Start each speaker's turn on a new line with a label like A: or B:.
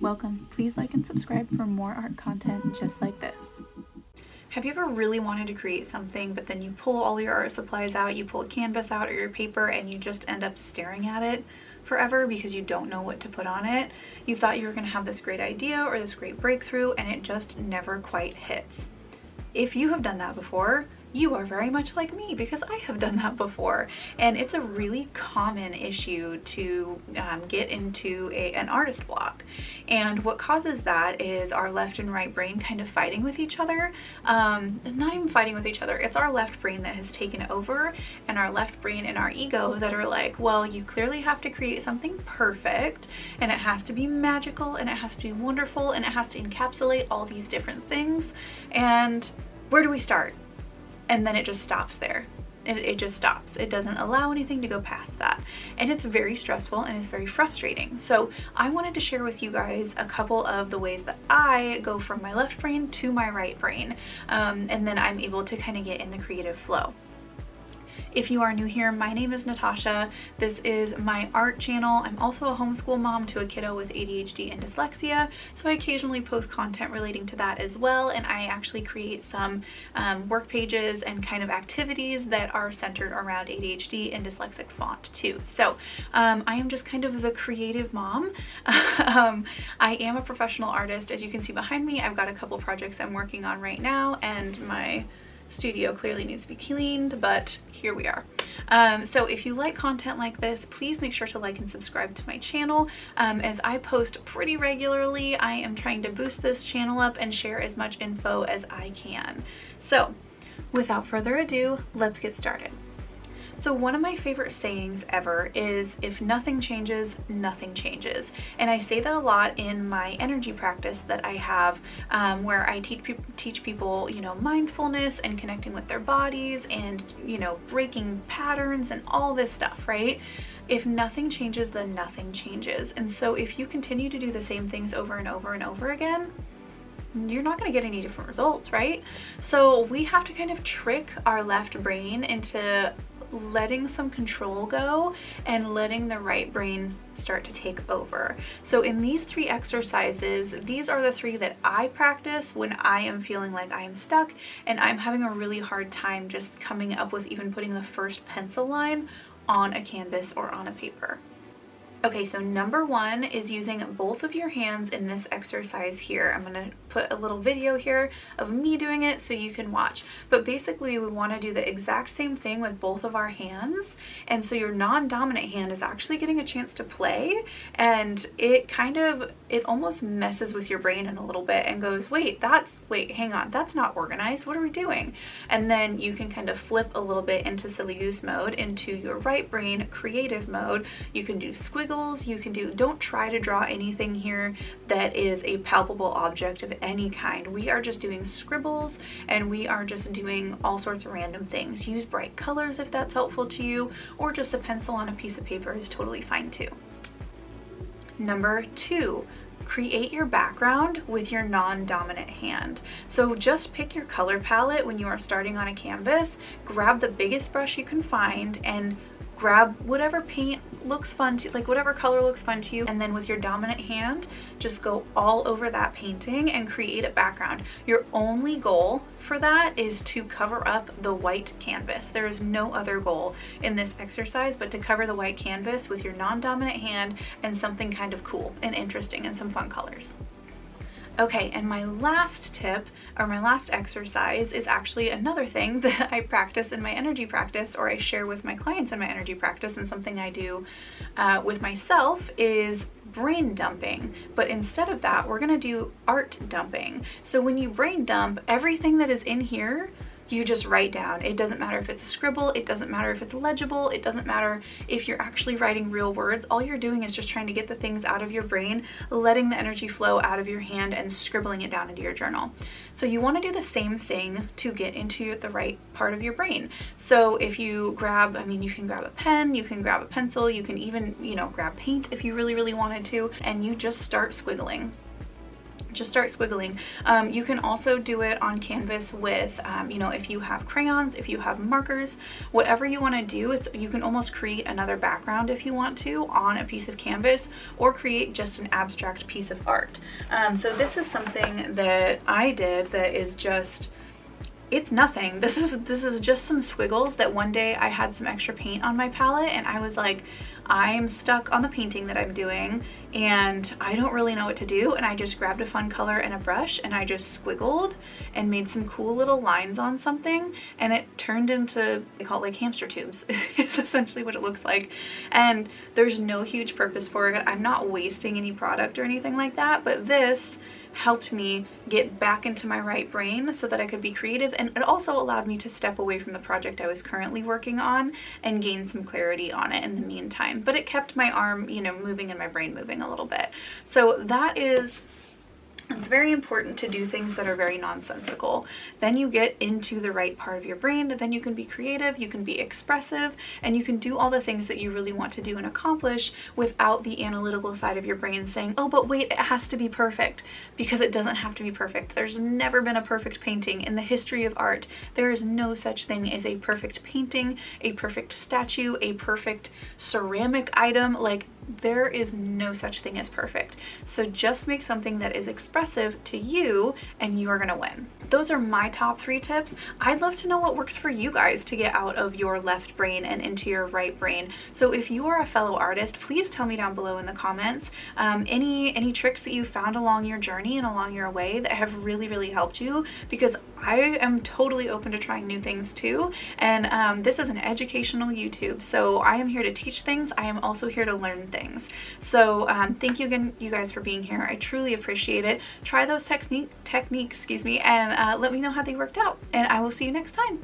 A: Welcome. Please like and subscribe for more art content just like this. Have you ever really wanted to create something, but then you pull all your art supplies out, you pull a canvas out or your paper, and you just end up staring at it forever because you don't know what to put on it? You thought you were going to have this great idea or this great breakthrough, and it just never quite hits. If you have done that before, you are very much like me because I have done that before, and it's a really common issue to get into an artist block. And what causes that is our left and right brain kind of fighting with each other. Not even fighting with each other, it's our left brain that has taken over, and our left brain and our ego that are like, well, you clearly have to create something perfect, and it has to be magical, and it has to be wonderful, and it has to encapsulate all these different things. And where do we start? And then it just stops there. It just stops. It doesn't allow anything to go past that. And it's very stressful and it's very frustrating. So I wanted to share with you guys a couple of the ways that I go from my left brain to my right brain. And then I'm able to kind of get in the creative flow. If you are new here, my name is Natasha. This is my art channel. I'm also a homeschool mom to a kiddo with ADHD and dyslexia, so I occasionally post content relating to that as well, and I actually create some work pages and kind of activities that are centered around ADHD and dyslexic font too. So I am just kind of the creative mom. I am a professional artist. As you can see behind me, I've got a couple projects I'm working on right now, and my studio clearly needs to be cleaned, but here we are. So if you like content like this, please make sure to like and subscribe to my channel. As I post pretty regularly, I am trying to boost this channel up and share as much info as I can. So without further ado, let's get started. So one of my favorite sayings ever is, if nothing changes, nothing changes. And I say that a lot in my energy practice that I have, where I teach people, you know, mindfulness and connecting with their bodies and, you know, breaking patterns and all this stuff, right? If nothing changes, then nothing changes. And so if you continue to do the same things over and over and over again, you're not going to get any different results, right? So we have to kind of trick our left brain into letting some control go and letting the right brain start to take over. So in these 3 exercises, these are the 3 that I practice when I am feeling like I am stuck and I'm having a really hard time just coming up with even putting the first pencil line on a canvas or on a paper. Okay, so number 1 is using both of your hands in this exercise here. I'm going to put a little video here of me doing it so you can watch. But basically we want to do the exact same thing with both of our hands. And so your non-dominant hand is actually getting a chance to play, and it almost messes with your brain in a little bit and goes, wait, hang on, that's not organized. What are we doing? And then you can kind of flip a little bit into silly goose mode, into your right brain creative mode. You can do squiggles, don't try to draw anything here that is a palpable object of any kind. We are just doing scribbles, and we are just doing all sorts of random things. Use bright colors if that's helpful to you, or just a pencil on a piece of paper is totally fine too. Number 2, create your background with your non-dominant hand. So just pick your color palette when you are starting on a canvas, grab the biggest brush you can find, and grab whatever paint looks fun to, like whatever color looks fun to you, and then with your dominant hand just go all over that painting and create a background. Your only goal for that is to cover up the white canvas. There is no other goal in this exercise but to cover the white canvas with your non-dominant hand and something kind of cool and interesting and some fun colors. Okay, and my last tip, or my last exercise, is actually another thing that I practice in my energy practice, or I share with my clients in my energy practice, and something I do with myself is brain dumping. But instead of that, we're gonna do art dumping. So when you brain dump, everything that is in here, you just write down. It doesn't matter if it's a scribble, it doesn't matter if it's legible, it doesn't matter if you're actually writing real words. All you're doing is just trying to get the things out of your brain, letting the energy flow out of your hand and scribbling it down into your journal. So you want to do the same thing to get into the right part of your brain. So if you grab, you can grab a pen, you can grab a pencil, you can even, grab paint if you really, really wanted to, and you just start squiggling. just start squiggling. You can also do it on canvas with, you know, if you have crayons, if you have markers, whatever you want to do. You can almost create another background if you want to on a piece of canvas, or create just an abstract piece of art. So this is something that I did that is just, it's nothing. This is just some squiggles that one day I had some extra paint on my palette and I was like, I'm stuck on the painting that I'm doing and I don't really know what to do, and I just grabbed a fun color and a brush and I just squiggled and made some cool little lines on something, and it turned into, they call it like hamster tubes. It's essentially what it looks like, and there's no huge purpose for it. I'm not wasting any product or anything like that, but this helped me get back into my right brain so that I could be creative, and it also allowed me to step away from the project I was currently working on and gain some clarity on it in the meantime. But it kept my arm, you know, moving and my brain moving a little bit. So that is, it's very important to do things that are very nonsensical. Then you get into the right part of your brain, then you can be creative, you can be expressive, and you can do all the things that you really want to do and accomplish without the analytical side of your brain saying, oh, but wait, it has to be perfect, because it doesn't have to be perfect. There's never been a perfect painting in the history of art. There is no such thing as a perfect painting, a perfect statue, a perfect ceramic item. Like, there is no such thing as perfect. So just make something that is expressive to you and you are gonna win. Those are my top 3 tips. I'd love to know what works for you guys to get out of your left brain and into your right brain. So if you are a fellow artist, please tell me down below in the comments any tricks that you found along your journey and along your way that have really helped you, because I am totally open to trying new things too. And this is an educational YouTube, so I am here to teach things. I am also here to learn things. So thank you again, you guys, for being here. I truly appreciate it. Try those techniques, and let me know how they worked out, and I will see you next time.